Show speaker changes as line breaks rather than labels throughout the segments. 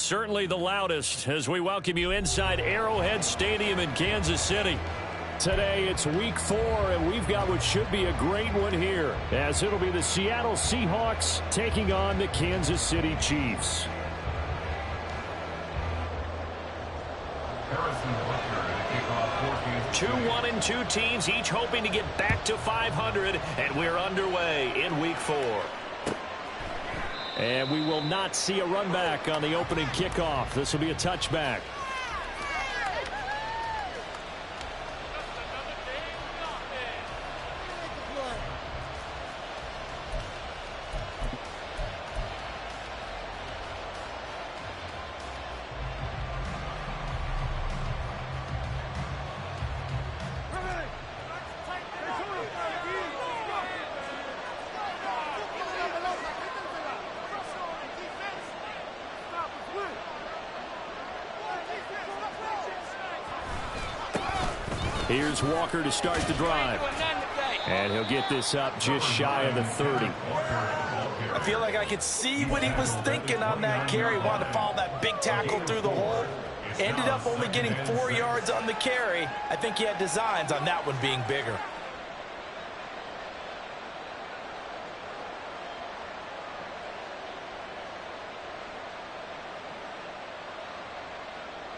certainly the loudest as we welcome you inside Arrowhead Stadium in Kansas City. Today it's week 4, and we've got what should be a great one here, as it'll be the Seattle Seahawks taking on the Kansas City Chiefs. Two 1-2 teams, each hoping to get back to 500, and we're underway in week 4. And we will not see a run back on the opening kickoff. This will be a touchback. Here's Walker to start the drive. And he'll get this up just shy of the 30.
I feel like I could see what he was thinking on that carry. Wanted to follow that big tackle through the hole. Ended up only getting 4 yards on the carry. I think he had designs on that one being bigger.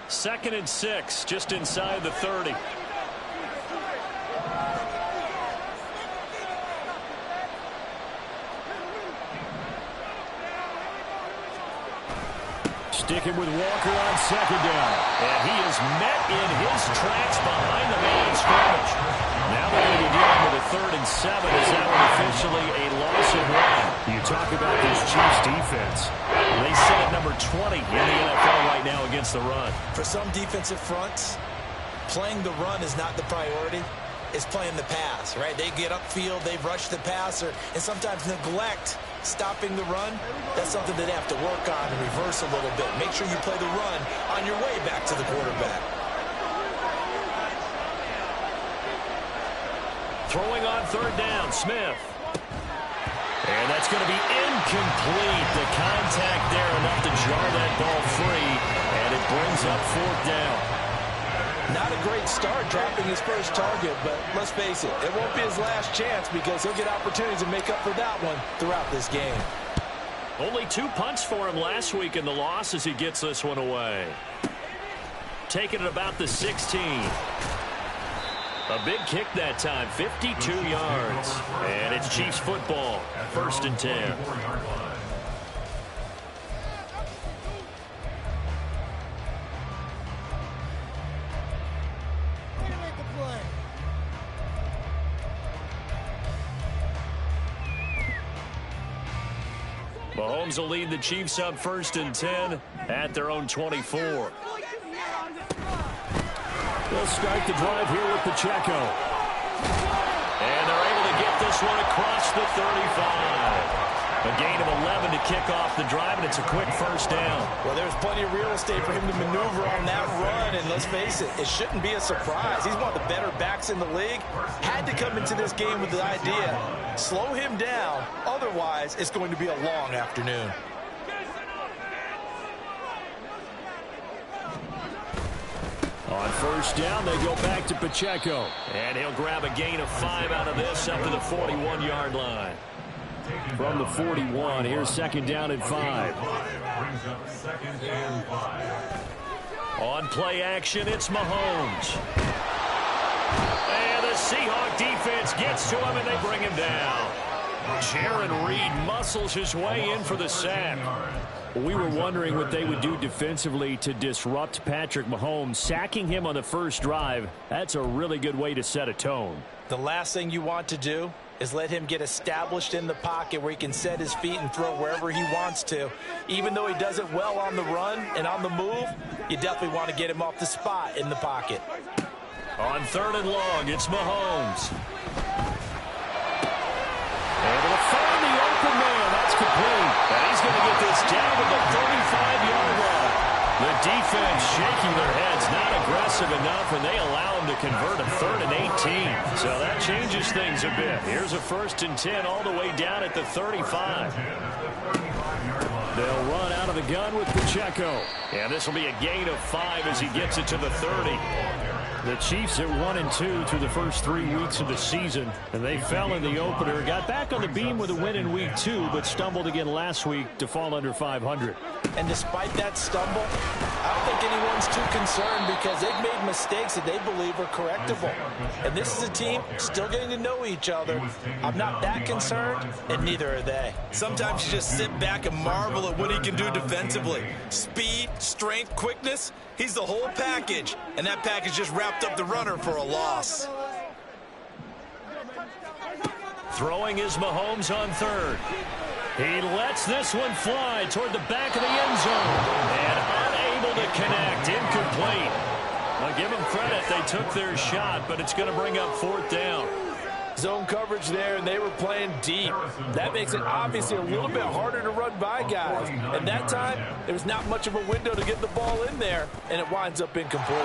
Second and 6, just inside the 30. Sticking with Walker on second down. And he is met in his tracks behind the man in scrimmage. Now they're going to be dealing with a 3rd and 7. Is that one officially a loss of 1? You talk about this Chiefs defense. They sit at number 20 in the NFL right now against the run.
For some defensive fronts, playing the run is not the priority. It's playing the pass, right? They get upfield, they rush the passer, and sometimes neglect stopping the run. That's something that they have to work on and reverse a little bit. Make sure you play the run on your way back to the quarterback.
Throwing on 3rd down, Smith. And that's going to be incomplete. The contact there enough to jar that ball free, and it brings up 4th down.
Not a great start dropping his first target, but let's face it, it won't be his last chance because he'll get opportunities to make up for that one throughout this game.
Only 2 punts for him last week in the loss as he gets this one away. Taking it about the 16. A big kick that time, 52 yards. And it's Chiefs football, 1st and 10. Mahomes will lead the Chiefs up 1st and 10 at their own 24. They'll start the drive here with Pacheco. And they're able to get this one across the 35. A gain of 11 to kick off the drive, and it's a quick 1st down.
Well, there's plenty of real estate for him to maneuver on that run, and let's face it, it shouldn't be a surprise. He's one of the better backs in the league. Had to come into this game with the idea, slow him down, otherwise it's going to be a long afternoon.
On 1st down, they go back to Pacheco. And he'll grab a gain of 5 out of this up to the 41-yard line. From the 41, here's 2nd down and 5. On play action, it's Mahomes. And the Seahawk defense gets to him, and they bring him down. Jaron Reed muscles his way in for the sack. We were wondering what they would do defensively to disrupt Patrick Mahomes. Sacking him on the first drive, that's a really good way to set a tone.
The last thing you want to do is let him get established in the pocket where he can set his feet and throw wherever he wants to. Even though he does it well on the run and on the move, you definitely want to get him off the spot in the pocket.
On 3rd and long, it's Mahomes. Able to find the open man. That's complete. And he's going to get this down to the 35-yard line. The defense shaking their heads, not aggressive enough, and they allow him to convert a 3rd and 18. So that changes things a bit. Here's a 1st and 10 all the way down at the 35. They'll run out of the gun with Pacheco. And this will be a gain of 5 as he gets it to the 30. The Chiefs are 1-2 through the first 3 weeks of the season, and they fell in the opener. Got back on the beam with a win in week 2, but stumbled again last week to fall under 500.
And despite that stumble, I don't think anyone's too concerned because they've made mistakes that they believe are correctable. And this is a team still getting to know each other. I'm not that concerned, and neither are they.
Sometimes you just sit back and marvel at what he can do defensively. Speed, strength, quickness, he's the whole package. And that package just wrapped up the runner for a loss.
Throwing is Mahomes on third. He lets this one fly toward the back of the end zone. And unable to connect. Incomplete. I'll give them credit. They took their shot, but it's going to bring up 4th down.
Zone coverage there, and they were playing deep. That makes it obviously a little bit harder to run by guys. And that time, there was not much of a window to get the ball in there, and it winds up incomplete.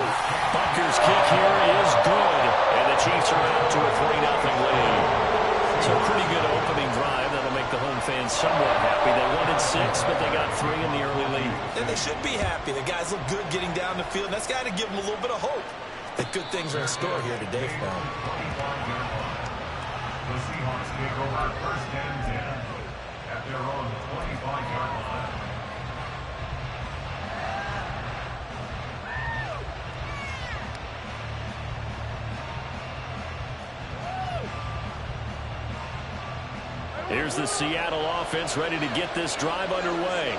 Butker's kick here is good, and the Chiefs are out to a 3-0 lead. So a pretty good opening drive. That'll make the home fans somewhat happy. They wanted 6, but they got 3 in the early lead.
And they should be happy. The guys look good getting down the field. That's got to give them a little bit of hope that good things are in store here today for them.
The Seahawks take over 1st and 10 at their own 25-yard line.
Here's the Seattle offense ready to get this drive underway.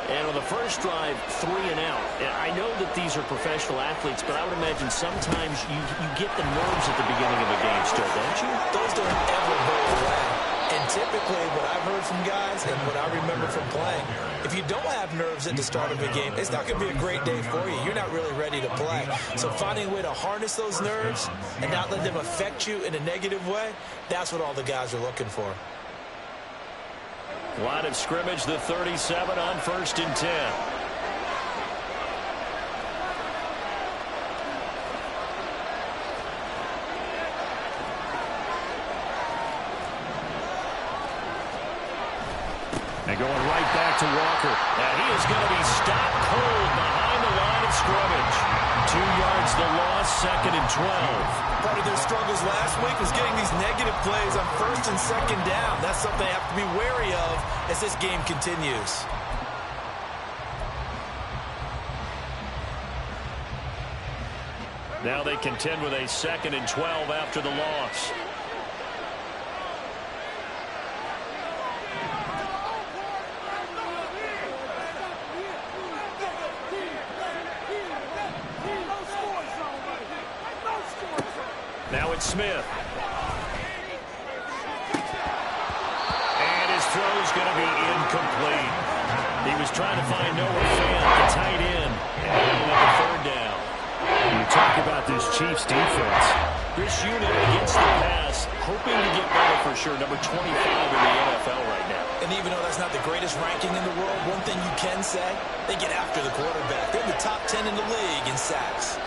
And on the first drive, 3 and out. And I know that these are professional athletes, but I would imagine sometimes you get the nerves at the beginning of a game still, don't you?
Those don't ever go away. And typically what I've heard from guys and what I remember from playing, if you don't have nerves at the start of a game, it's not going to be a great day for you. You're not really ready to play. So finding a way to harness those nerves and not let them affect you in a negative way, that's what all the guys are looking for.
Line of scrimmage, the 37 on 1st and 10. And going right back to Walker. And he is going to be stopped cold behind the line of scrimmage. 2 yards the loss, 2nd and 12.
Part of their struggles last week was getting these negative plays on 1st and 2nd down. That's something they have to be wary of as this game continues.
Now they contend with a 2nd and 12 after the loss. Now it's Smith. And his throw's going to be incomplete. He was trying to find Noah Fant, the tight end, and with a 3rd down. You talk about this Chiefs defense. This unit against the pass, hoping to get better for sure. Number 25 in the NFL right now.
And even though that's not the greatest ranking in the world, one thing you can say, they get after the quarterback. They're in the top 10 in the league in sacks.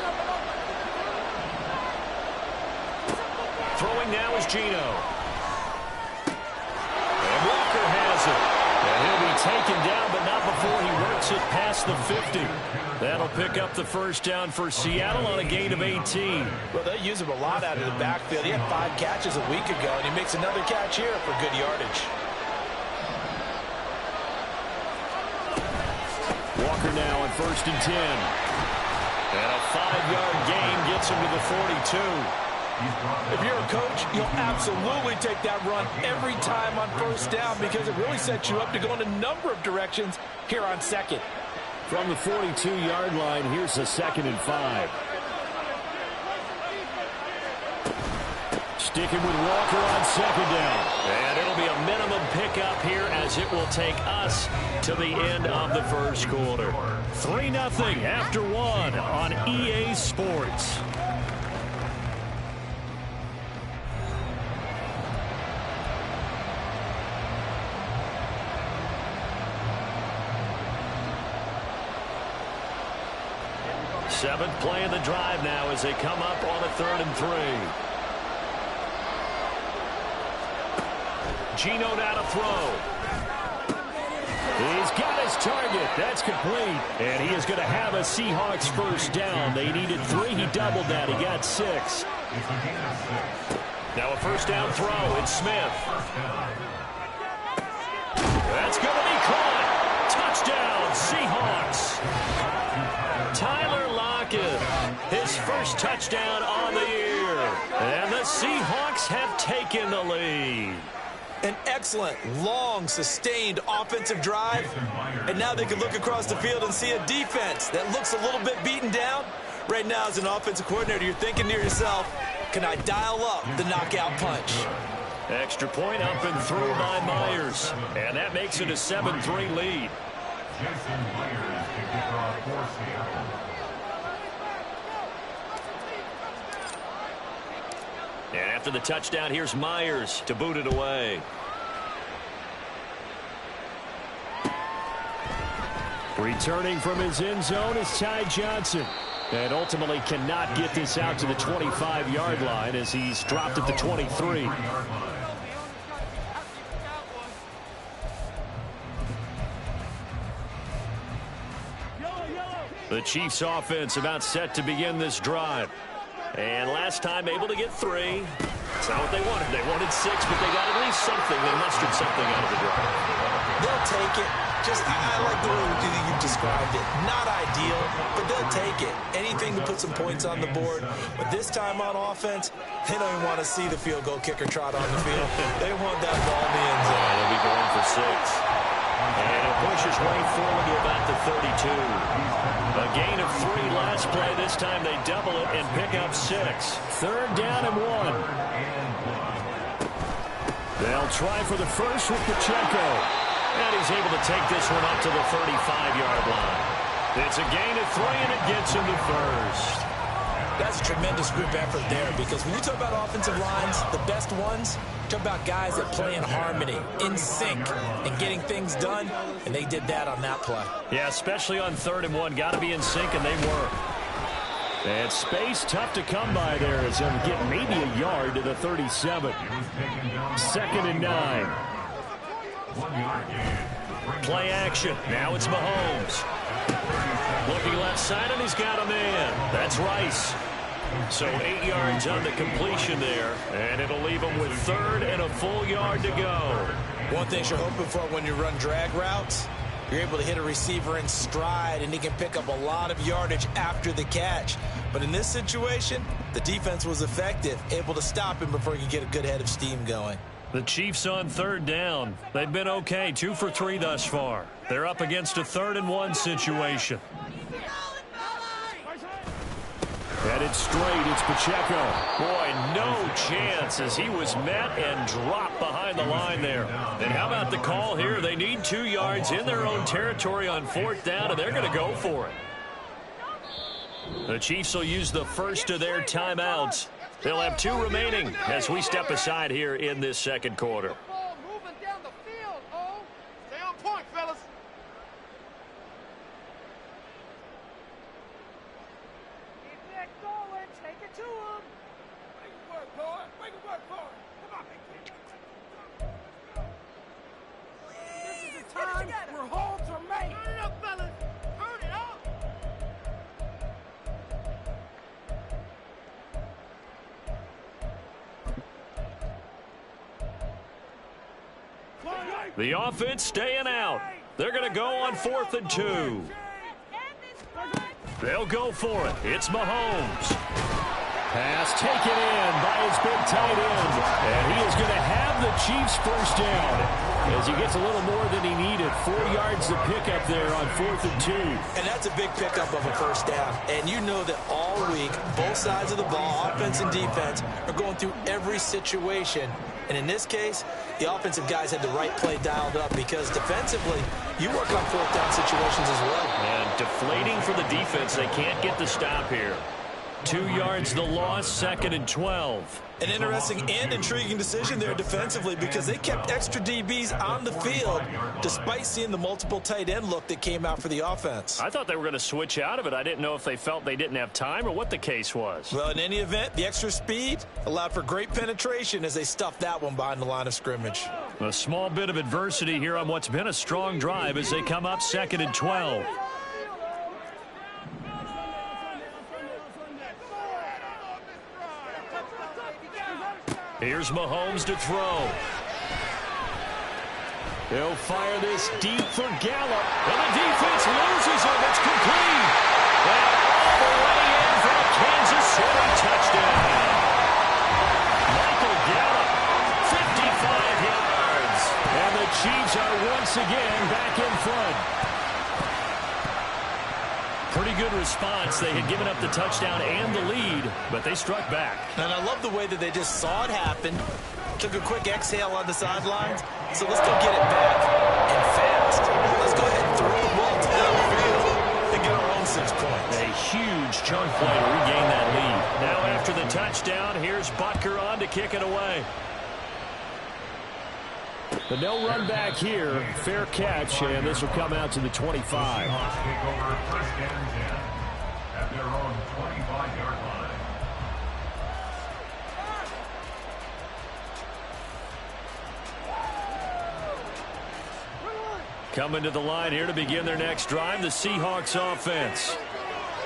Throwing now is Geno. And Walker has it. And he'll be taken down, but not before he works it past the 50. That'll pick up the 1st down for Seattle on a gain of 18.
Well, they use him a lot out of the backfield. He had 5 catches a week ago, and he makes another catch here for good yardage.
Walker now on 1st and 10. And a 5-yard gain gets him to the 42.
If you're a coach, you'll absolutely take that run every time on 1st down because it really sets you up to go in a number of directions here on 2nd.
From the 42-yard line, here's a 2nd and 5. Sticking with Walker on 2nd down. And it'll be a minimum pickup here as it will take us to the end of the 1st quarter. 3-0 after 1 on EA Sports. Seventh play of the drive now as they come up on a 3rd and 3. Geno now to throw. He's got his target. That's complete. And he is going to have a Seahawks first down. They needed 3. He doubled that. He got 6. Now a first down throw. It's Smith. That's going to be caught. Touchdown, Seahawks. Tyler Lockett, his first touchdown on the year. And the Seahawks have taken the lead.
An excellent, long, sustained offensive drive. And now they can look across the field and see a defense that looks a little bit beaten down. Right now, as an offensive coordinator, you're thinking to yourself, can I dial up the knockout punch?
Extra point up and through by Myers. And that makes it a 7-3 lead.
Jason Myers to kick off for Seattle.
And after the touchdown, here's Myers to boot it away. Returning from his end zone is Ty Johnson. And ultimately cannot get this out to the 25-yard line as he's dropped at the 23. The Chiefs offense about set to begin this drive. And last time able to get 3. It's not what they wanted. They wanted 6, but they got at least something. They mustered something out of the drive.
They'll take it. I like the way you described it. Not ideal, but they'll take it. Anything to put some points on the board. But this time on offense, they don't even want to see the field goal kicker trot on the field. They want that ball in the end zone.
They'll be going for 6. And he'll push his way forward to about the 32. A gain of 3 last play. This time they double it and pick up 6. 3rd down and 1. They'll try for the first with Pacheco. And he's able to take this one up to the 35-yard line. It's a gain of 3, and it gets him to first.
That's a tremendous group effort there, because when you talk about offensive lines, the best ones, talk about guys that play in harmony, in sync, and getting things done, and they did that on that play.
Yeah, especially on 3rd and 1. Got to be in sync, and they were. And space tough to come by there as they'll get maybe a yard to the 37. 2nd and 9. Play action. Now it's Mahomes. Looking left side, and he's got a man. That's Rice. So 8 yards on the completion there, and it'll leave him with 3rd and a full yard to go.
One thing you're hoping for when you run drag routes, you're able to hit a receiver in stride, and he can pick up a lot of yardage after the catch. But in this situation, the defense was effective, able to stop him before he could get a good head of steam going.
The Chiefs on 3rd down. They've been okay, 2 for 3 thus far. They're up against a 3rd and 1 situation. Headed straight, it's Pacheco. Boy, no chance as he was met and dropped behind the line there. And how about the call here? They need 2 yards in their own territory on 4th down, and they're going to go for it. The Chiefs will use the first of their timeouts. They'll have 2 remaining as we step aside here in this 2nd quarter. The offense staying out. They're going to go on 4th and 2. They'll go for it. It's Mahomes. Pass taken in by his big tight end. And he is going to have the Chiefs first down as he gets a little more than he needed. 4 yards to pick up there on 4th and 2.
And that's a big pickup of a first down. And you know that all week, both sides of the ball, offense and defense, are going through every situation. And in this case, the offensive guys had the right play dialed up, because defensively, you work on 4th down situations as well.
And deflating for the defense. They can't get the stop here. 2 yards the loss, 2nd and 12.
An interesting and intriguing decision there defensively, because they kept extra DBs on the field despite seeing the multiple tight end look that came out for the offense.
I thought they were going to switch out of it. I didn't know if they felt they didn't have time or what the case was.
Well, in any event, the extra speed allowed for great penetration as they stuffed that one behind the line of scrimmage.
A small bit of adversity here on what's been a strong drive as they come up 2nd and 12. Here's Mahomes to throw. He'll fire this deep for Gallup. And the defense loses him. It's complete. And all the way in for a Kansas City touchdown. Michael Gallup, 55 yards. And the Chiefs are once again back in front. Pretty good response. They had given up the touchdown and the lead, but they struck back.
And I love the way that they just saw it happen, took a quick exhale on the sidelines. So let's go get it back and fast. Let's go ahead and throw the ball downfield and get our own 6 points.
A huge chunk play to regain that lead. Now after the touchdown, here's Butker on to kick it away. But no run back here. Fair catch, and this will come out to the 25.
Seahawks take over 1st and 10 at their own 25-yard line.
Coming to the line here to begin their next drive, the Seahawks offense.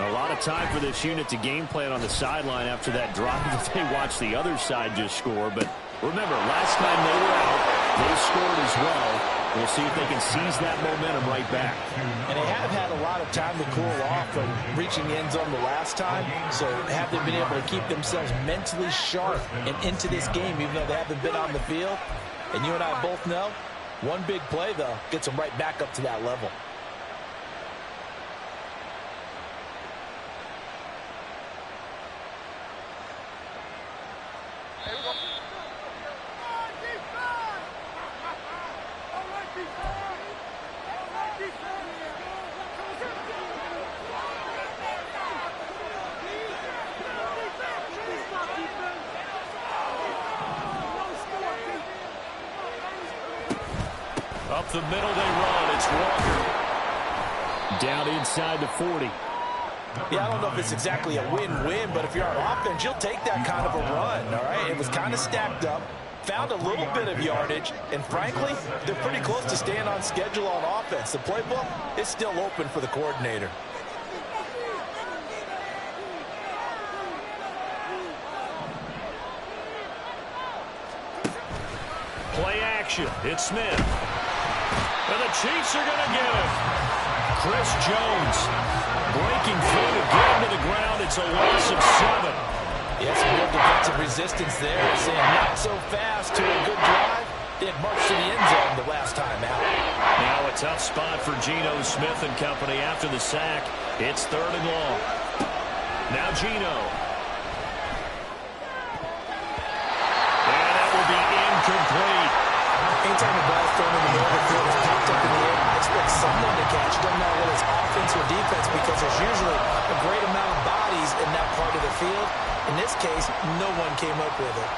A lot of time for this unit to game plan on the sideline after that drive that they watched the other side just score. But remember, last time they were out, they scored as well. We'll see if they can seize that momentum right back.
And they have had a lot of time to cool off from reaching the end zone the last time. So have they been able to keep themselves mentally sharp and into this game, even though they haven't been on the field? And you and I both know, one big play, though, gets them right back up to that level.
Up the middle they run. It's Walker.
Down inside the 40.
Yeah, I don't know if it's exactly a win-win, but if you're on offense, you'll take that kind of a run, all right? It was kind of stacked up, found a little bit of yardage, and frankly, they're pretty close to staying on schedule on offense. The playbook is still open for the coordinator.
Play action. It's Smith. And the Chiefs are going to get him. Chris Jones breaking through to get him to the ground. It's a loss of 7.
Yeah, some real defensive resistance there. Saying not so fast to a good drive. They had marched to the end zone the last time out.
Now a tough spot for Geno Smith and company after the sack. It's 3rd and long. Now Geno. And that will be incomplete.
Anytime the ball's thrown in the middle of the field, it's popped up in the air, expect someone to catch. Doesn't matter whether it's offense or defense, because there's usually a great amount of bodies in that part of the field. In this case, no one came up with it.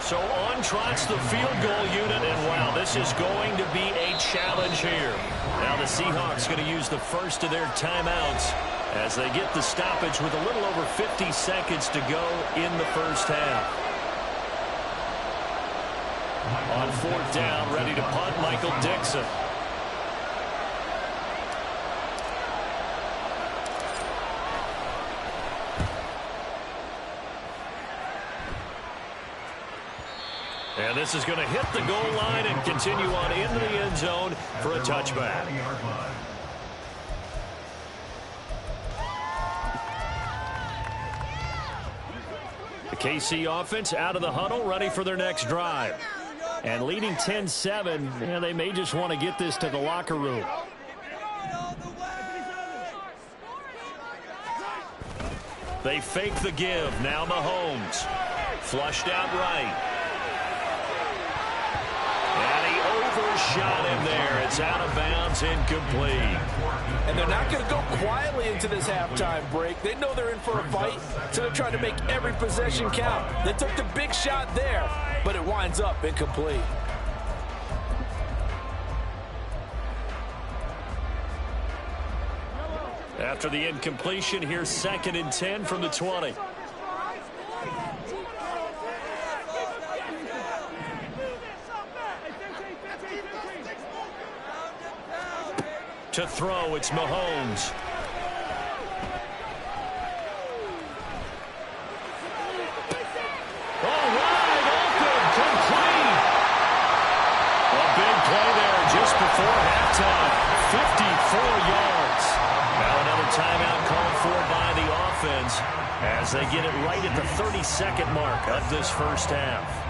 So on trots the field goal unit, and wow, this is going to be a challenge here. Now the Seahawks going to use the first of their timeouts as they get the stoppage with a little over 50 seconds to go in the first half. On 4th down, ready to punt, Michael Dixon. And this is going to hit the goal line and continue on into the end zone for a touchback. The KC offense out of the huddle, ready for their next drive. And leading 10-7, they may just want to get this to the locker room. They fake the give. Now Mahomes. Flushed out right. Overshot him there. It's out of bounds, incomplete.
And they're not going to go quietly into this halftime break. They know they're in for a fight, so they're trying to make every possession count. They took the big shot there, but it winds up incomplete.
After the incompletion, here's 2nd and 10 from the 20. To throw, it's Mahomes. All right, open, complete. A big play there just before halftime. 54 yards. Now another timeout called for by the offense as they get it right at the 32nd mark of this first half.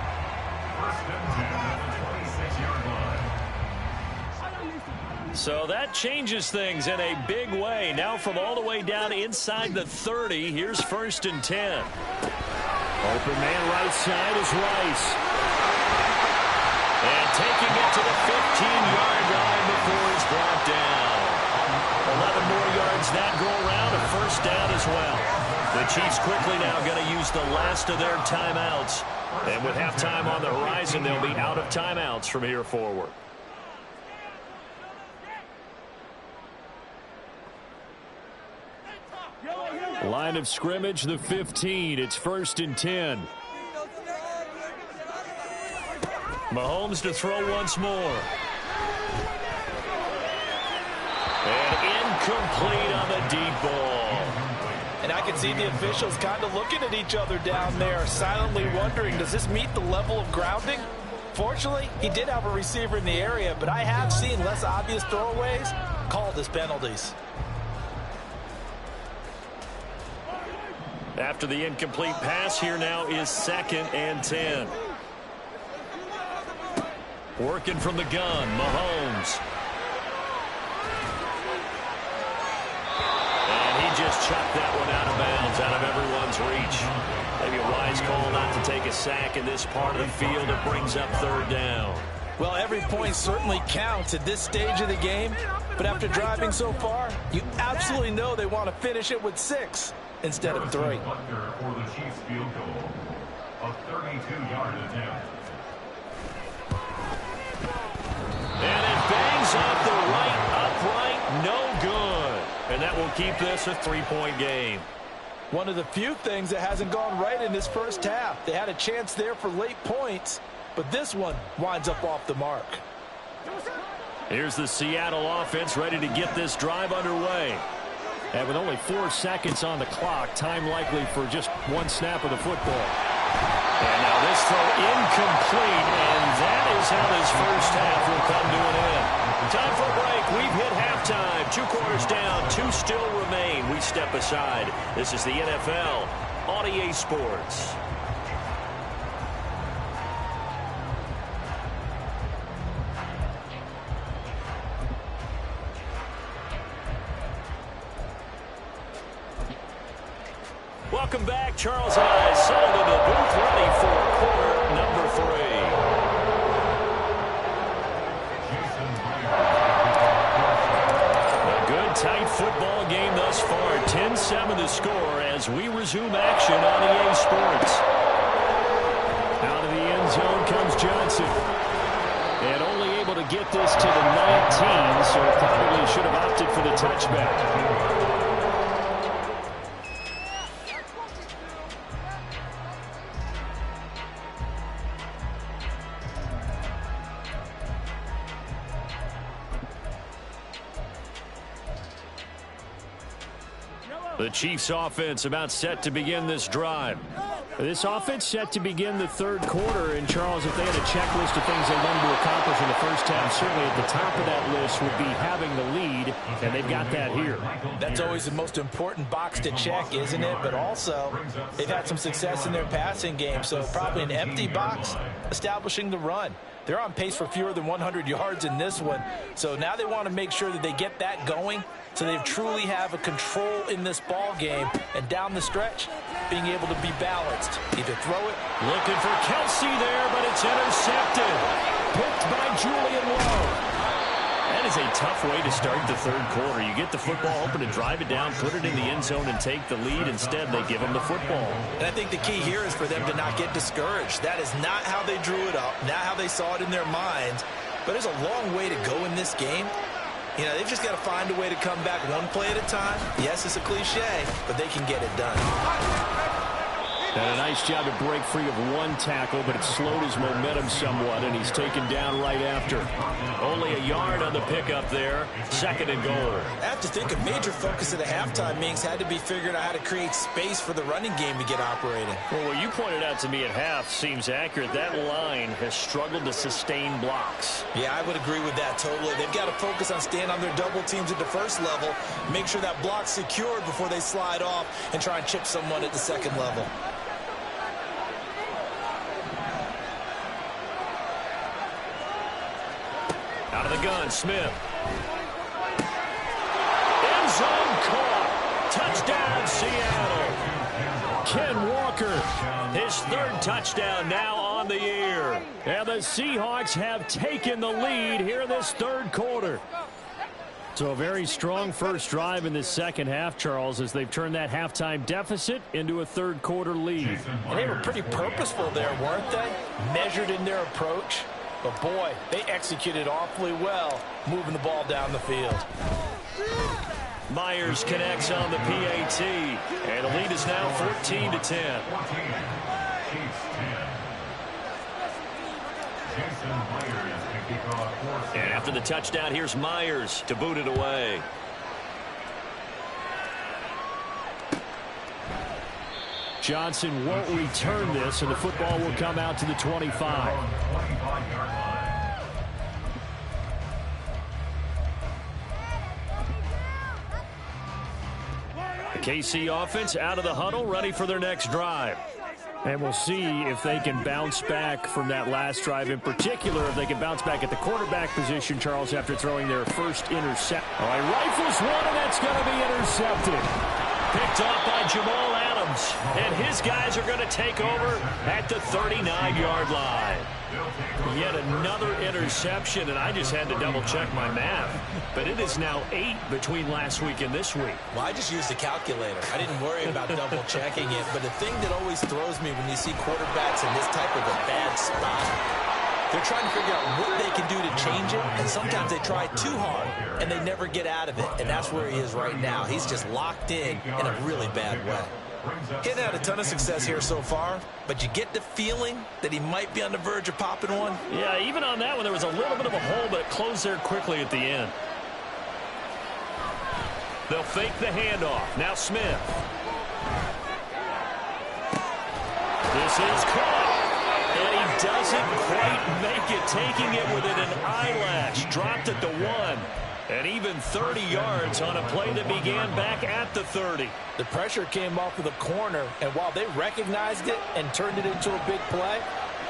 So that changes things in a big way. Now from all the way down inside the 30, here's 1st and 10. Open man right side is Rice. And taking it to the 15-yard line before he's brought down. 11 more yards that go around, a 1st down as well. The Chiefs quickly now going to use the last of their timeouts. And with halftime on the horizon, they'll be out of timeouts from here forward. Line of scrimmage, the 15. It's 1st and 10. Mahomes to throw once more. And incomplete on the deep ball.
And I can see the officials kind of looking at each other down there, silently wondering, does this meet the level of grounding? Fortunately, he did have a receiver in the area, but I have seen less obvious throwaways called as penalties.
After the incomplete pass, here now is 2nd and 10. Working from the gun, Mahomes. And he just chucked that one out of bounds, out of everyone's reach. Maybe a wise call not to take a sack in this part of the field. It brings up 3rd down.
Well, every point certainly counts at this stage of the game. But after driving so far, you absolutely know they want to finish it with 6. Instead of 3.
For the Chiefs field goal, a 32-yard attempt.
And it bangs off the right upright, no good. And that will keep this a 3-point game.
One of the few things that hasn't gone right in this first half. They had a chance there for late points, but this one winds up off the mark.
Here's the Seattle offense ready to get this drive underway. And with only 4 seconds on the clock, time likely for just 1 snap of the football. And now this throw incomplete, and that is how this first half will come to an end. Time for a break. We've hit halftime. 2 quarters down, 2 still remain. We step aside. This is the NFL on EA Sports. Welcome back. Charles and I settled in the booth ready for quarter number 3. A good tight football game thus far. 10-7 the score as we resume action on EA Sports. Out of the end zone comes Johnson. And only able to get this to the 19, so probably should have opted for the touchback. The Chiefs offense about set to begin this drive. This offense set to begin the 3rd quarter. And, Charles, if they had a checklist of things they wanted to accomplish in the first half, certainly at the top of that list would be having the lead, and they've got that here.
That's always the most important box to check, isn't it? But also, they've had some success in their passing game, so probably an empty box establishing the run. They're on pace for fewer than 100 yards in this one, so now they want to make sure that they get that going so they truly have a control in this ball game, and down the stretch, being able to be balanced. Either throw it.
Looking for Kelsey there, but it's intercepted. Picked by Julian Lowe. That is a tough way to start the 3rd quarter. You get the football, hoping to drive it down, put it in the end zone, and take the lead. Instead, they give them the football.
And I think the key here is for them to not get discouraged. That is not how they drew it up, not how they saw it in their minds. But there's a long way to go in this game. You know, they've just got to find a way to come back one play at a time. Yes, it's a cliche, but they can get it done.
And a nice job to break free of one tackle, but it slowed his momentum somewhat, and he's taken down right after. Only a yard on the pickup there. 2nd and goal.
I have to think a major focus at the halftime means had to be figuring out how to create space for the running game to get operating.
Well, what you pointed out to me at half seems accurate. That line has struggled to sustain blocks.
Yeah, I would agree with that totally. They've got to focus on staying on their double teams at the first level, make sure that block's secured before they slide off and try and chip someone at the second level.
Out of the gun, Smith. End zone caught. Touchdown, Seattle. Ken Walker, his 3rd touchdown now on the year. And the Seahawks have taken the lead here in this 3rd quarter. So a very strong first drive in the second half, Charles, as they've turned that halftime deficit into a 3rd quarter lead.
And they were pretty purposeful there, weren't they? Measured in their approach. But, boy, they executed awfully well moving the ball down the field.
Myers connects on the PAT, and the lead is now 14-10. And after the touchdown, here's Myers to boot it away. Johnson won't return this, and the football will come out to the 25. The KC offense out of the huddle, ready for their next drive. And we'll see if they can bounce back from that last drive, in particular if they can bounce back at the quarterback position, Charles, after throwing their first intercept. All right, rifles one, and that's going to be intercepted. Picked off by Jamal Adams, and his guys are going to take over at the 39-yard line. Yet another interception, and I just had to double-check my math. But it is now 8 between last week and this week.
Well, I just used a calculator. I didn't worry about double-checking it. But the thing that always throws me when you see quarterbacks in this type of a bad spot, they're trying to figure out what they can do to change it, and sometimes they try too hard, and they never get out of it. And that's where he is right now. He's just locked in a really bad way. He hasn't had a ton of success here so far, but you get the feeling that he might be on the verge of popping one.
Yeah, even on that one, there was a little bit of a hole, but it closed there quickly at the end. They'll fake the handoff. Now Smith. This is caught. And he doesn't quite make it, taking it within an eyelash. Dropped at the 1. And even 30 yards on a play that began back at the 30.
The pressure came off of the corner, and while they recognized it and turned it into a big play,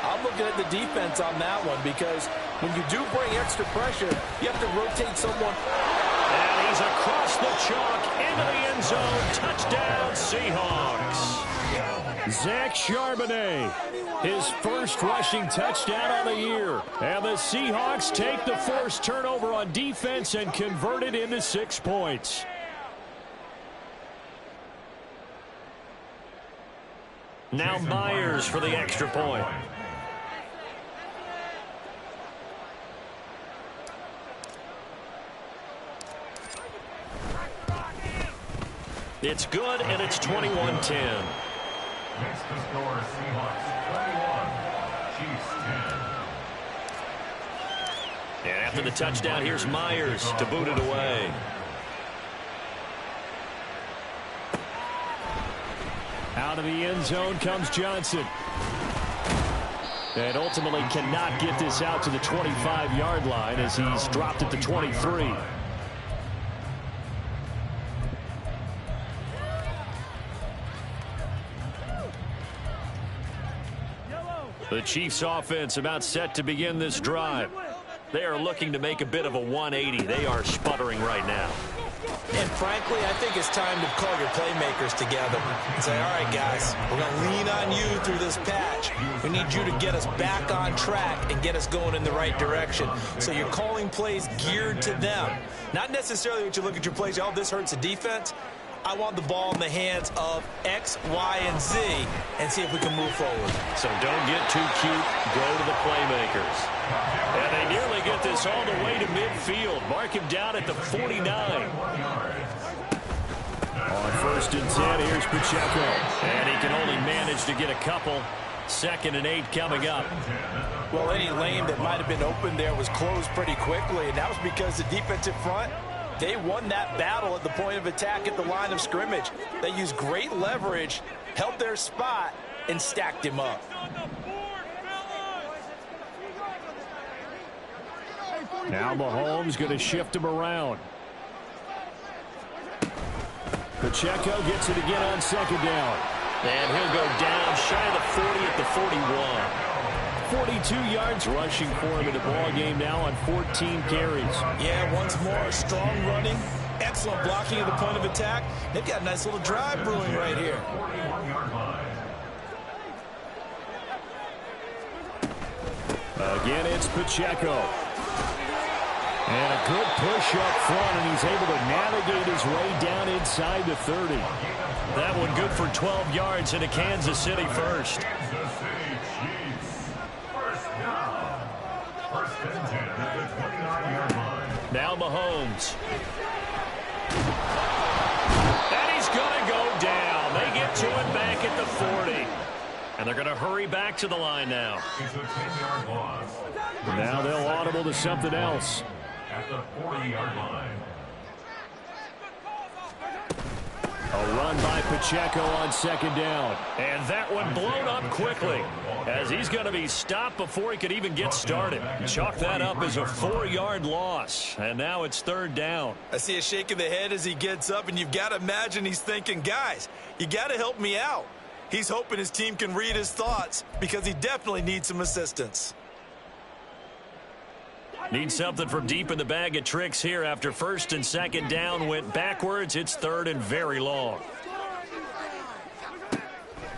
I'm looking at the defense on that one, because when you do bring extra pressure, you have to rotate someone.
And he's across the chalk into the end zone. Touchdown, Seahawks. Zach Charbonnet, his first rushing touchdown on the year. And the Seahawks take the forced turnover on defense and convert it into 6 points. Now Myers for the extra point. It's good, and it's 21-10.
Next to score, Seahawks 21, Chiefs 10.
And after the touchdown, here's Myers to boot it away. Out of the end zone comes Johnson. And ultimately cannot get this out to the 25-yard line as he's dropped at the 23. The Chiefs offense about set to begin this drive. They are looking to make a bit of a 180. They are sputtering right now.
And frankly, I think it's time to call your playmakers together and say, all right, guys, we're going to lean on you through this patch. We need you to get us back on track and get us going in the right direction. So you're calling plays geared to them. Not necessarily what you look at your plays, oh, this hurts the defense. I want the ball in the hands of X, Y, and Z and see if we can move forward.
So don't get too cute. Go to the playmakers. And they nearly get this all the way to midfield. Mark him down at the 49. On 1st and 10, here's Pacheco. And he can only manage to get a couple. 2nd and 8 coming up.
Well, any lane that might have been open there was closed pretty quickly, and that was because the defensive front, they won that battle at the point of attack at the line of scrimmage. They used great leverage, held their spot, and stacked him up.
Now Mahomes going to shift him around. Pacheco gets it again on 2nd down.
And he'll go down shy of the 40 at the 41.
42 yards rushing for him in the ball game now on 14 carries.
Yeah, once more, strong running, excellent blocking at the point of attack. They've got a nice little drive brewing right here.
Again, it's Pacheco. And a good push up front, and he's able to navigate his way down inside the 30.
That one good for 12 yards into Kansas City first. Now Mahomes. And he's going to go down. They get to it back at the 40. And they're going to hurry back to the line now.
Now they'll audible to something else.
At the 40-yard line.
A run by Pacheco on 2nd down.
And that one blown up quickly as he's going to be stopped before he could even get started. Chalk that up as a 4-yard loss. And now it's 3rd down.
I see a shake of the head as he gets up, and you've got to imagine he's thinking, guys, you got to help me out. He's hoping his team can read his thoughts because he definitely needs some assistance.
Need something from deep in the bag of tricks here after 1st and 2nd down went backwards. It's 3rd and very long.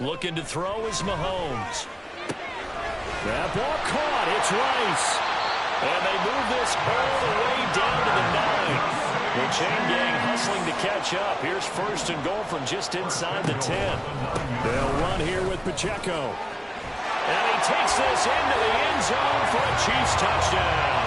Looking to throw is Mahomes.
That ball caught. It's Rice.
And they move this all the way down to the 9. The chain gang hustling to catch up. Here's 1st and goal from just inside the 10.
They'll run here with Pacheco.
And he takes this into the end zone for a Chiefs touchdown.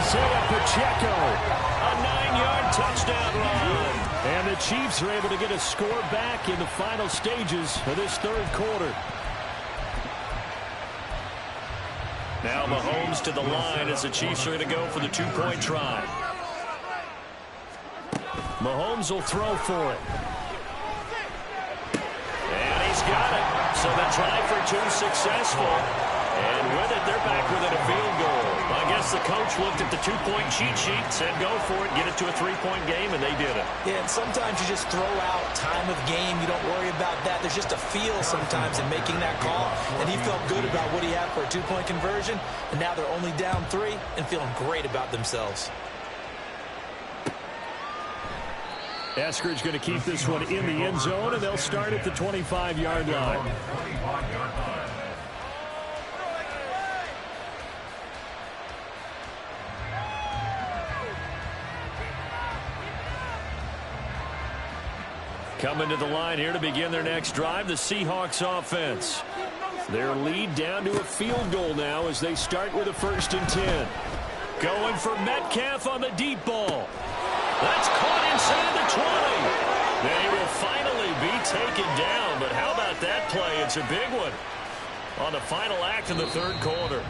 Isaiah Pacheco.
A 9-yard touchdown run.
And the Chiefs are able to get a score back in the final stages of this 3rd quarter.
Now Mahomes to the line as the Chiefs are going to go for the 2-point try. Mahomes will throw for it. And he's got it. So the try for 2 successful. And with it, they're back within a field goal. I guess the coach looked at the 2-point cheat sheet, said go for it, get it to a 3-point game, and they did it.
Yeah, and sometimes you just throw out time of game. You don't worry about that. There's just a feel sometimes in making that call. And he felt good about what he had for a 2-point conversion. And now they're only down 3 and feeling great about themselves.
Eskridge going to keep this one in the end zone, and they'll start at the 25-yard line.
Coming to the line here to begin their next drive, the Seahawks offense. Their lead down to a field goal now as they start with a 1st and 10. Going for Metcalf on the deep ball. That's caught inside the 20. They will finally be taken down, but how about that play? It's a big one on the final act of the 3rd quarter.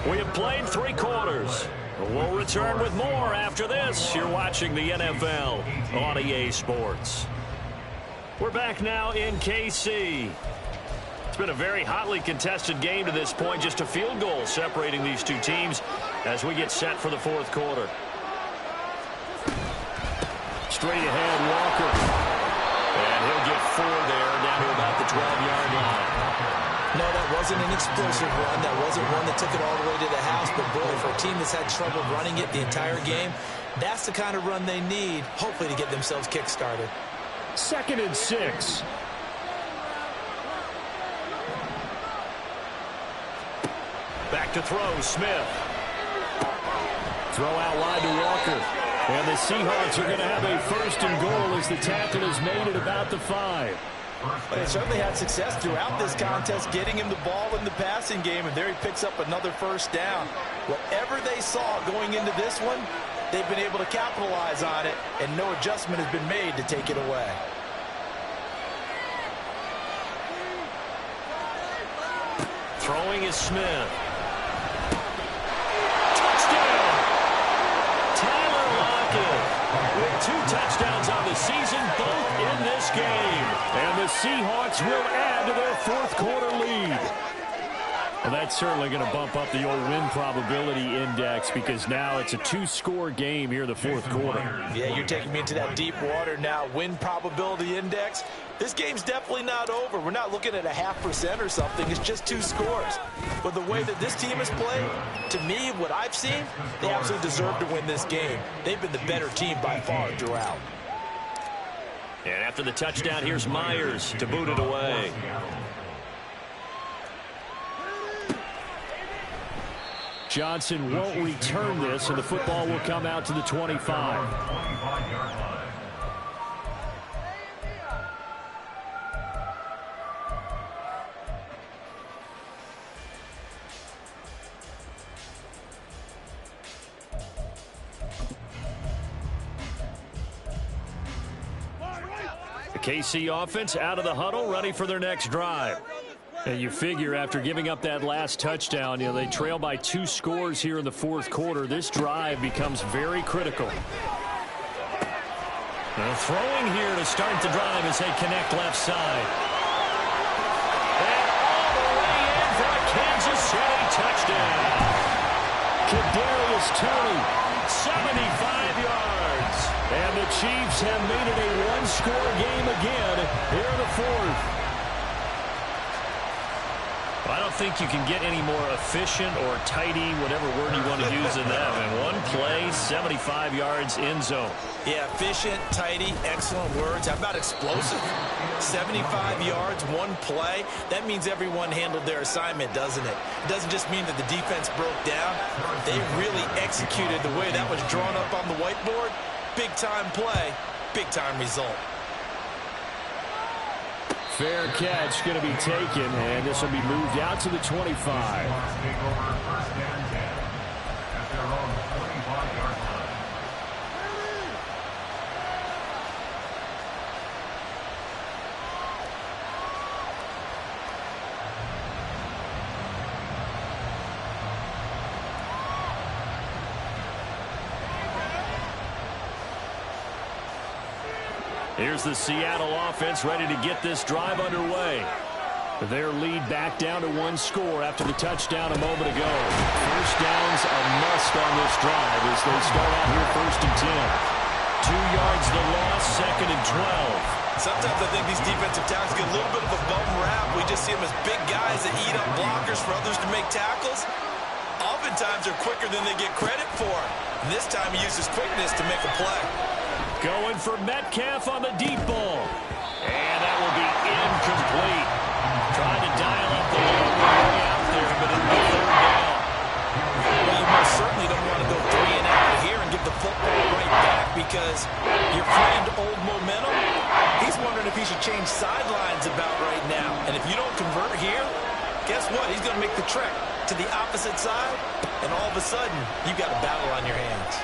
We have played 3 quarters. We'll return with more after this. You're watching the NFL on EA Sports. We're back now in KC. It's been a very hotly contested game to this point. Just a field goal separating these two teams as we get set for the 4th quarter.
Straight ahead, Walker.
And he'll get 4 there down to about the 12-yard line.
No, that wasn't an explosive run. That wasn't one that took it all the way to the house. But, boy, for a team that's had trouble running it the entire game, that's the kind of run they need, hopefully, to get themselves kick-started.
2nd and 6.
Back to throw, Smith.
Throw out wide to Walker. And the Seahawks are going to have a first and goal as the tackle is made at about the 5.
They certainly had success throughout this contest getting him the ball in the passing game, and there he picks up another first down. Whatever they saw going into this one, they've been able to capitalize on it, and no adjustment has been made to take it away.
Throwing is Smith. Touchdown! Tyler Lockett with 2 touchdowns on the season, both in this game. And the Seahawks will add to their fourth quarter lead. Well, that's certainly going to bump up the old win probability index because now it's a 2-score game here in the fourth quarter.
Yeah, you're taking me into that deep water now. Win probability index. This game's definitely not over. We're not looking at a 0.5% or something. It's just 2 scores. But the way that this team has played, to me, what I've seen, they absolutely deserve to win this game. They've been the better team by far throughout.
And after the touchdown, here's Myers to boot it away.
Johnson won't return this, and the football will come out to the 25. The KC offense out of the huddle, ready for their next drive. And you figure after giving up that last touchdown, they trail by 2 scores here in the fourth quarter. This drive becomes very critical.
Now throwing here to start the drive as they connect left side. And all the way in for a Kansas City touchdown.
Kadarius Toney,
75 yards.
And the Chiefs have made it a 1-score game again here in the fourth.
I don't think you can get any more efficient or tidy, whatever word you want to use in that. And one play, 75 yards in zone.
Yeah, efficient, tidy, excellent words. How about explosive? 75 yards, one play. That means everyone handled their assignment, doesn't it? It doesn't just mean that the defense broke down. They really executed the way that was drawn up on the whiteboard. Big-time play, big-time result.
Fair catch going to be taken, and this will be moved out to the 25.
Here's the Seattle offense ready to get this drive underway.
Their lead back down to 1 score after the touchdown a moment ago. First down's a must on this drive as they start out here first and 10.
2 yards the loss, second and 12.
Sometimes I think these defensive tackles get a little bit of a bum rap. We just see them as big guys that eat up blockers for others to make tackles. Oftentimes they're quicker than they get credit for. And this time he uses quickness to make a play.
Going for Metcalf on the deep ball. And that will be incomplete. Trying to dial up the long way out there, but it'll be third down.
Well, you most certainly don't want to go 3 and out here and give the football right back because your friend Old Momentum, he's wondering if he should change sidelines about right now. And if you don't convert here, guess what? He's going to make the trek to the opposite side, and all of a sudden, you've got a battle on your hands.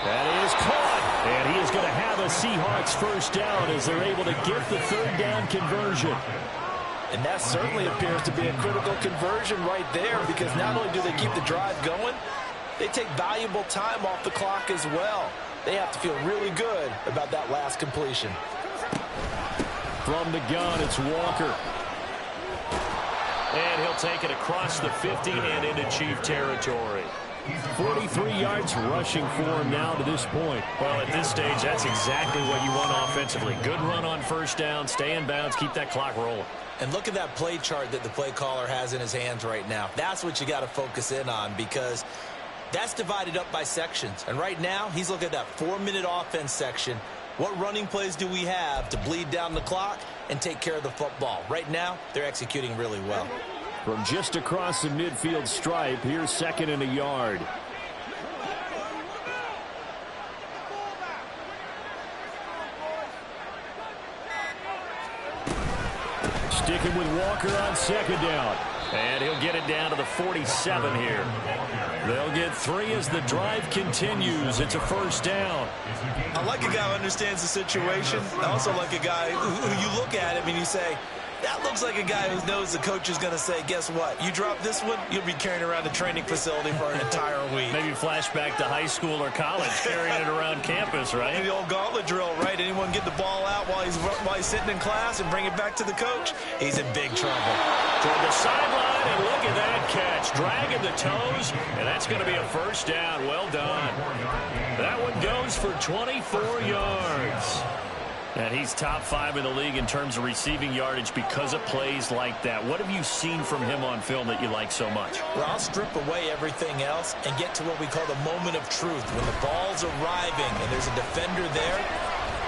That is caught, and he is going to have a Seahawks first down as they're able to get the third down conversion.
And that certainly appears to be a critical conversion right there because not only do they keep the drive going, they take valuable time off the clock as well. They have to feel really good about that last completion.
From the gun, it's Walker.
And he'll take it across the 50 and into Chief territory.
43 yards rushing for him now to this point.
Well, at this stage, that's exactly what you want offensively. Good run on first down, stay in bounds, keep that clock rolling.
And look at that play chart that the play caller has in his hands right now. That's what you got to focus in on because that's divided up by sections. And right now, he's looking at that 4-minute offense section. What running plays do we have to bleed down the clock and take care of the football? Right now, they're executing really well.
From just across the midfield stripe, here's 2nd and a yard.
Sticking with Walker on second down. And he'll get it down to the 47 here. They'll get 3 as the drive continues. It's a first down.
I like a guy who understands the situation. I also like a guy who you look at him and you say, that looks like a guy who knows the coach is going to say, guess what? You drop this one, you'll be carrying around the training facility for an entire week.
Maybe flashback to high school or college, carrying it around campus, right?
The old gauntlet drill, right? Anyone get the ball out while he's sitting in class and bring it back to the coach? He's in big trouble.
Toward the sideline, and look at that catch. Dragging the toes, and that's going to be a first down. Well done. That one goes for 24 yards. And he's top 5 in the league in terms of receiving yardage because of plays like that. What have you seen from him on film that you like so much?
Well, I'll strip away everything else and get to what we call the moment of truth. When the ball's arriving and there's a defender there,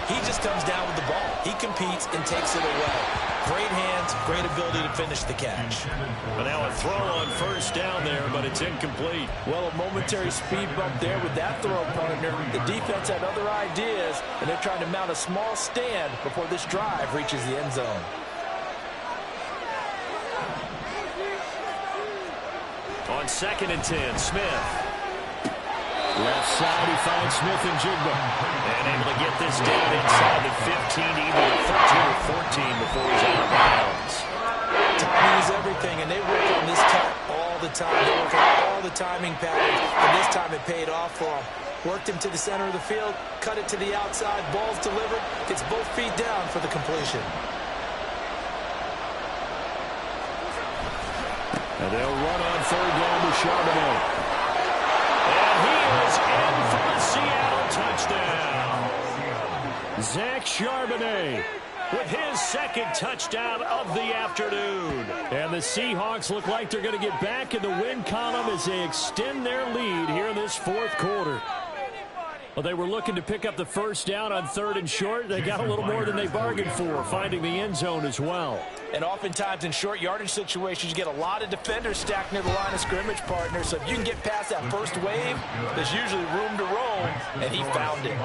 he just comes down with the ball. He competes and takes it away. Great hands, great ability to finish the catch.
But now a throw on first down there, but it's incomplete.
Well, a momentary speed bump there with that throw, partner. The defense had other ideas, and they're trying to mount a small stand before this drive reaches the end zone.
On 2nd and 10, Smith. Left side, he finds Smith and Jigba. And able to get this down inside the 15, either the 13 or 14 before he's out of bounds.
Timing is everything, and they work on this cut all the time. They work on all the timing patterns, and this time it paid off for him. Worked him to the center of the field, cut it to the outside, ball's delivered, gets both feet down for the completion.
And they'll run on 3rd down to Charbonnet. And he is in for the Seattle touchdown. Zach Charbonnet with his 2nd touchdown of the afternoon. And the Seahawks look like they're going to get back in the win column as they extend their lead here in this 4th quarter. Well, they were looking to pick up the first down on 3rd and short. They got a little more than they bargained for, finding the end zone as well.
And oftentimes in short yardage situations, you get a lot of defenders stacked near the line of scrimmage, partner. So if you can get past that first wave, there's usually room to roam, and he found it.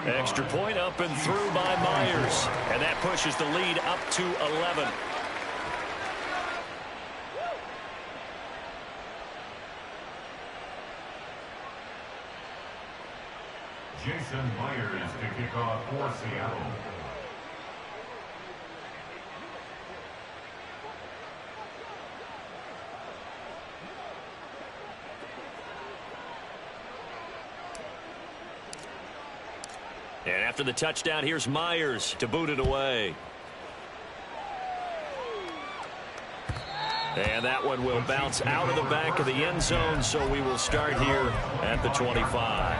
Extra point up and through by Myers. And that pushes the lead up to 11.
Jason Myers to kick off for Seattle.
And after the touchdown, here's Myers to boot it away. And that one will bounce out of the back of the end zone, so we will start here at the 25.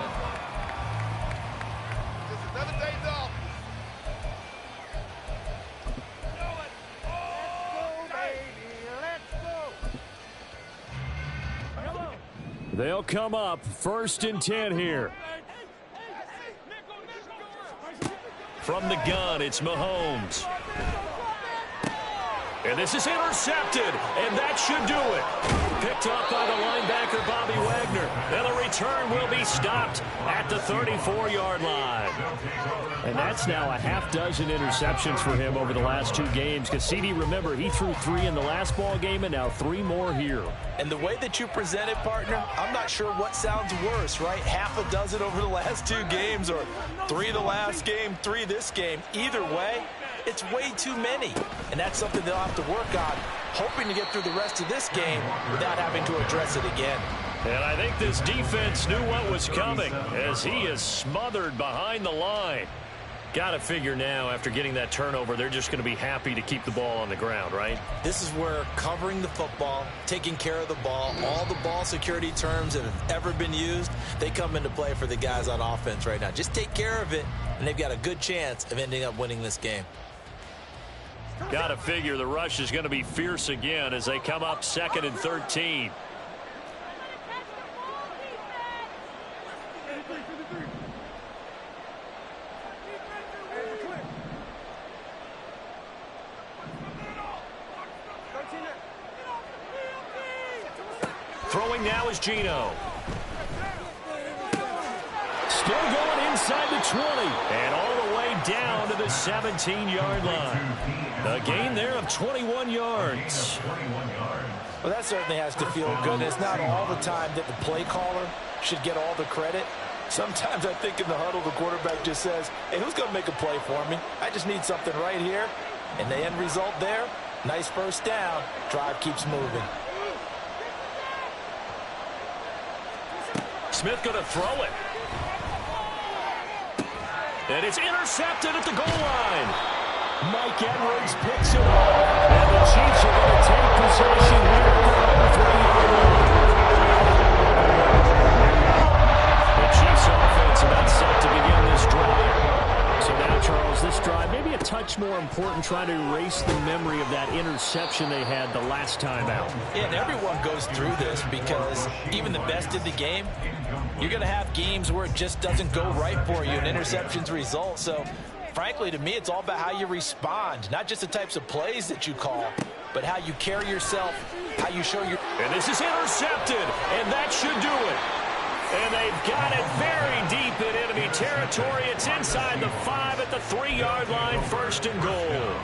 They'll come up 1st and 10 here. From the gun, it's Mahomes. And this is intercepted, and that should do it. Picked up by the linebacker, Bobby Wagner. And the return will be stopped at the 34-yard line. And that's now a half-dozen interceptions for him over the last 2 games. Cassini, remember, he threw 3 in the last ball game and now 3 more here.
And the way that you present it, partner, I'm not sure what sounds worse, right? Half a dozen over the last 2 games or 3 the last game, 3 this game. Either way, it's way too many. And that's something they'll have to work on, hoping to get through the rest of this game without having to address it again.
And I think this defense knew what was coming as he is smothered behind the line. Got to figure now, after getting that turnover, they're just going to be happy to keep the ball on the ground, right?
This is where covering the football, taking care of the ball, all the ball security terms that have ever been used, they come into play for the guys on offense right now. Just take care of it, and they've got a good chance of ending up winning this game.
Got to figure the rush is going to be fierce again as they come up 2nd and 13. Throwing now is Geno. Still going inside the 20. And all the way down to the 17-yard line. A gain there of 21 yards.
Well, that certainly has to feel good. It's not all the time that the play caller should get all the credit. Sometimes I think in the huddle, the quarterback just says, hey, who's going to make a play for me? I just need something right here. And the end result there, nice first down. Drive keeps moving.
Smith going to throw it. And it's intercepted at the goal line. Mike Edwards picks it up. And the Chiefs are going to take possession here at their own 3-yard line. The Chiefs offense about set to begin this drive. So now, Charles, this drive maybe a touch more important, trying to erase the memory of that interception they had the last time out.
Yeah, and everyone goes through this because even the best in the game, you're going to have games where it just doesn't go right for you, and interceptions result. So, frankly, to me, it's all about how you respond, not just the types of plays that you call, but how you carry yourself, how you show your...
And this is intercepted, and that should do it. And they've got it very deep in enemy territory. It's inside the 5 at the 3-yard line, 1st and goal.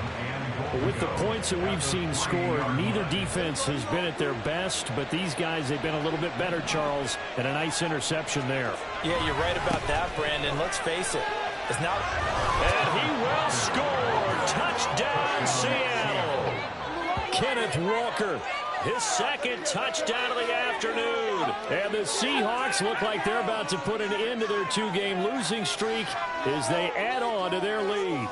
With the points that we've seen scored, neither defense has been at their best, but these guys, they've been a little bit better, Charles, and a nice interception there.
Yeah, you're right about that, Brandon. Let's face it. It's not...
And he will score. Touchdown, Seattle. Kenneth Walker, his 2nd touchdown of the afternoon. And the Seahawks look like they're about to put an end to their 2-game losing streak as they add on to their lead.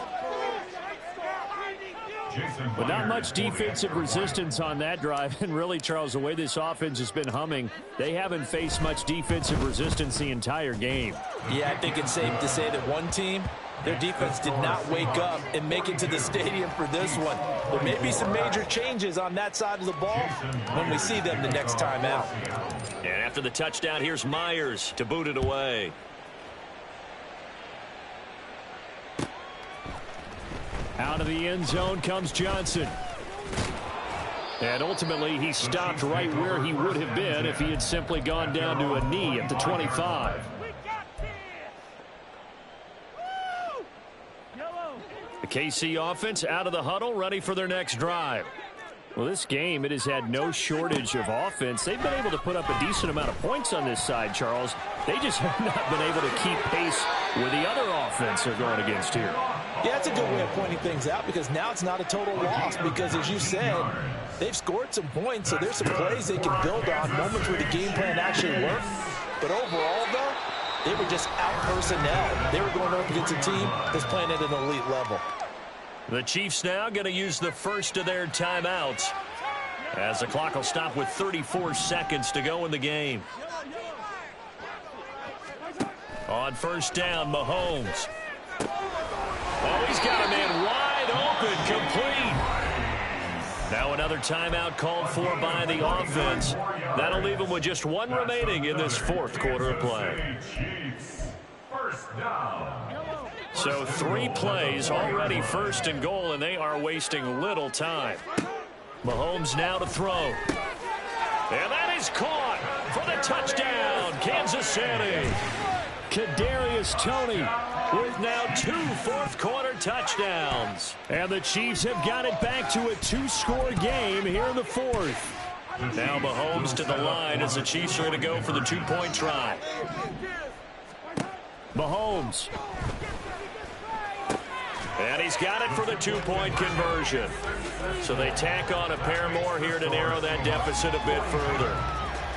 But not much defensive resistance on that drive. And really, Charles, the way this offense has been humming, they haven't faced much defensive resistance the entire game.
Yeah, I think it's safe to say that one team, their defense did not wake up and make it to the stadium for this one. There may be some major changes on that side of the ball when we see them the next time out.
And after the touchdown, here's Myers to boot it away. Out of the end zone comes Johnson. And ultimately, he stopped right where he would have been if he had simply gone down to a knee at the 25. The KC offense out of the huddle, ready for their next drive. Well, this game, it has had no shortage of offense. They've been able to put up a decent amount of points on this side, Charles. They just have not been able to keep pace with the other offense they're going against here.
Yeah, that's a good way of pointing things out because now it's not a total loss because, as you said, they've scored some points, so there's some plays they can build on, moments where the game plan actually worked. But overall, though, they were just out-personnel. They were going up against a team that's playing at an elite level.
The Chiefs now going to use the first of their timeouts as the clock will stop with 34 seconds to go in the game. On 1st down, Mahomes. Oh, he's got a man wide open, complete. Now another timeout called for by the offense. That'll leave him with just 1 remaining in this 4th quarter of play. So 3 plays already 1st and goal, and they are wasting little time. Mahomes now to throw. And that is caught for the touchdown, Kansas City. Kadarius Toney with now 2 4th-quarter touchdowns. And the Chiefs have got it back to a 2-score game here in the 4th. Now Mahomes to the line as the Chiefs are going to go for the 2-point try. Mahomes. And he's got it for the 2-point conversion. So they tack on a pair more here to narrow that deficit a bit further.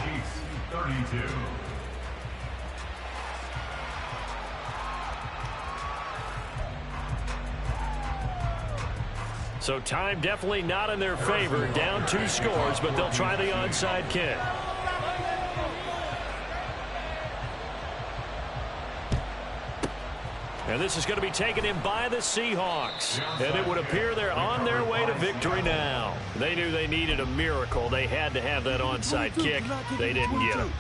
Chiefs 32.
So time definitely not in their favor. Down 2 scores, but they'll try the onside kick. And this is going to be taken in by the Seahawks. And it would appear they're on their way to victory now. They knew they needed a miracle. They had to have that onside kick. They didn't get it.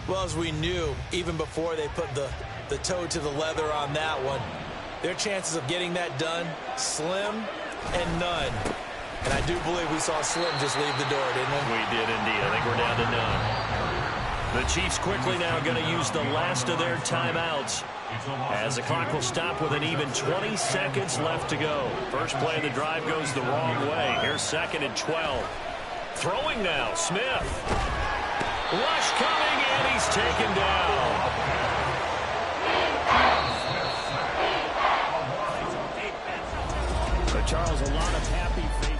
Well, as we knew, even before they put the toe to the leather on that one, their chances of getting that done, slim and none. And I do believe we saw Slim just leave the door, didn't we?
We did indeed. I think we're down to none. The Chiefs quickly now going to use the last of their timeouts, as the clock will stop with an even 20 seconds left to go. First play of the drive goes the wrong way. Here's 2nd and 12. Throwing now, Smith. Rush coming, and he's taken down. So, Charles, a lot of happy faces.